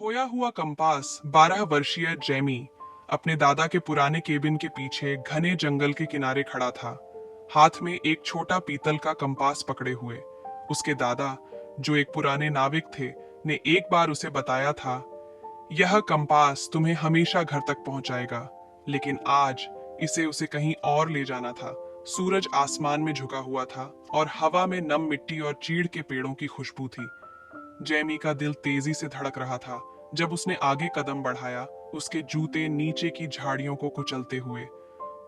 खोया हुआ कंपास 12 वर्षीय जेमी अपने दादा के पुराने केबिन के पीछे घने जंगल के किनारे खड़ा था, हाथ में एक छोटा पीतल का कंपास पकड़े हुए। उसके दादा, जो एक पुराने नाविक थे, ने एक बार उसे बताया था, यह कंपास तुम्हें हमेशा घर तक पहुंचाएगा। लेकिन आज इसे उसे कहीं और ले जाना था। सूरज आसमान में झुका हुआ था और हवा में नम मिट्टी और चीड़ के पेड़ों की खुशबू थी। जेमी का दिल तेजी से धड़क रहा था। जब उसने आगे कदम बढ़ाया, उसके जूते नीचे की झाड़ियों को कुचलते हुए।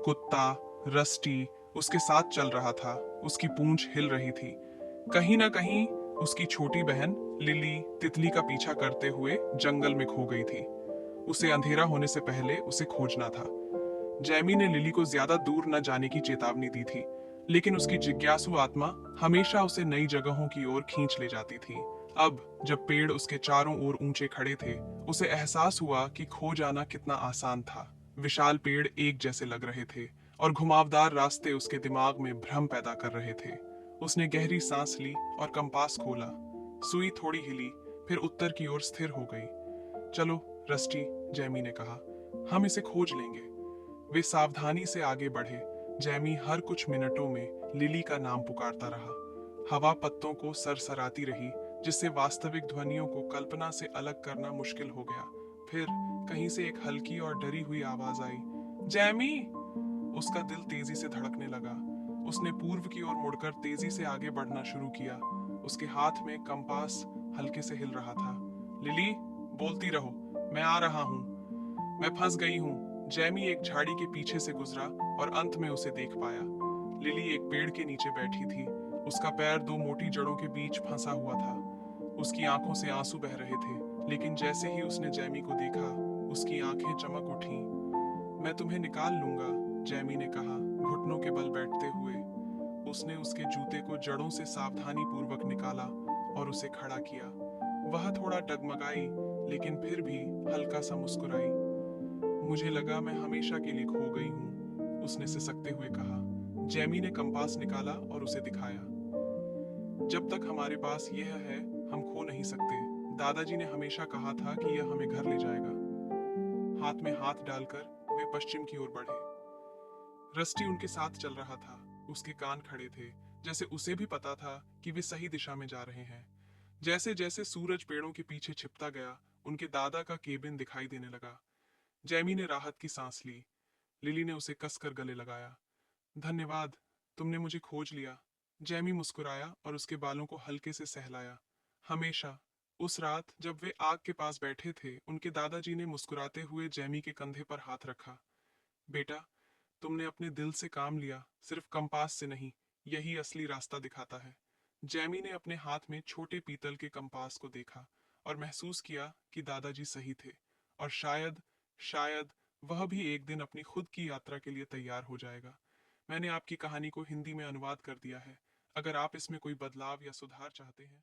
कुत्ता रस्टी उसके साथ चल रहा था। उसकी पूंछ हिल रही थी। कहीं ना कहीं उसकी छोटी बहन लिली तितली का पीछा करते हुए जंगल में खो गई थी। उसे अंधेरा होने से पहले उसे खोजना था। जैमी ने लिली को ज्यादा दूर न जाने की चेतावनी दी थी, लेकिन उसकी जिज्ञासु आत्मा हमेशा उसे नई जगहों की ओर खींच ले जाती थी। अब जब पेड़ उसके चारों ओर ऊंचे खड़े थे, उसे एहसास हुआ कि खो जाना कितना आसान था। विशाल पेड़ एक जैसे लग रहे थे और घुमावदार रास्ते उसके दिमाग में भ्रम पैदा कर रहे थे। उसने गहरी सांस ली और कंपास खोला। सुई थोड़ी हिली, फिर उत्तर की ओर स्थिर हो गई। चलो रस्टी, जैमी ने कहा, हम इसे खोज लेंगे। वे सावधानी से आगे बढ़े। जैमी हर कुछ मिनटों में लिली का नाम पुकारता रहा। हवा पत्तों को सरसराती रही, जिससे वास्तविक ध्वनियों को कल्पना से अलग करना मुश्किल हो गया। फिर कहीं से एक हल्की और डरी हुई आवाज आई, जैमी। उसका दिल तेजी से धड़कने लगा। उसने पूर्व की ओर मुड़कर तेजी से आगे बढ़ना शुरू किया। उसके हाथ में कंपास हल्के से हिल रहा था। लिली, बोलती रहो, मैं आ रहा हूं, मैं फंस गई हूं। जैमी एक झाड़ी के पीछे से गुजरा और अंत में उसे देख पाया। लिली एक पेड़ के नीचे बैठी थी। उसका पैर दो मोटी जड़ों के बीच फंसा हुआ था। उसकी आंखों से आंसू बह रहे थे, लेकिन जैसे ही उसने जैमी को देखा, उसकी आंखें चमक उठी। मैं तुम्हें निकाल लूंगा, जैमी ने कहा, घुटनों के बल बैठते हुए। उसने उसके जूते को जड़ों से सावधानी पूर्वक निकाला और उसे खड़ा किया। वह थोड़ा डगमगाई, लेकिन फिर भी हल्का सा मुस्कुराई। मुझे लगा मैं हमेशा के लिए खो गई हूँ, उसने सिसकते हुए कहा। जैमी ने कंपास निकाला और उसे दिखाया। जब तक हमारे पास यह है, हम खो नहीं सकते। दादाजी ने हमेशा कहा था कि यह हमें घर ले जाएगा। हाथ में हाथ डालकर वे पश्चिम की ओर बढ़े। रस्टी उनके साथ चल रहा था। उसके कान खड़े थे, जैसे उसे भी पता था कि वे सही दिशा में जा रहे हैं। जैसे जैसे सूरज पेड़ों के पीछे छिपता गया, उनके दादा का केबिन दिखाई देने लगा। जैमी ने राहत की सांस ली। लिली ने उसे कसकर गले लगाया। धन्यवाद, तुमने मुझे खोज लिया। जैमी मुस्कुराया और उसके बालों को हल्के से सहलाया। हमेशा उस रात जब वे आग के पास बैठे थे, उनके दादाजी ने मुस्कुराते हुए जैमी के कंधे पर हाथ रखा। बेटा, तुमने अपने दिल से काम लिया, सिर्फ कंपास से नहीं। यही असली रास्ता दिखाता है। जैमी ने अपने हाथ में छोटे पीतल के कंपास को देखा और महसूस किया कि दादाजी सही थे। और शायद शायद वह भी एक दिन अपनी खुद की यात्रा के लिए तैयार हो जाएगा। मैंने आपकी कहानी को हिंदी में अनुवाद कर दिया है। अगर आप इसमें कोई बदलाव या सुधार चाहते हैं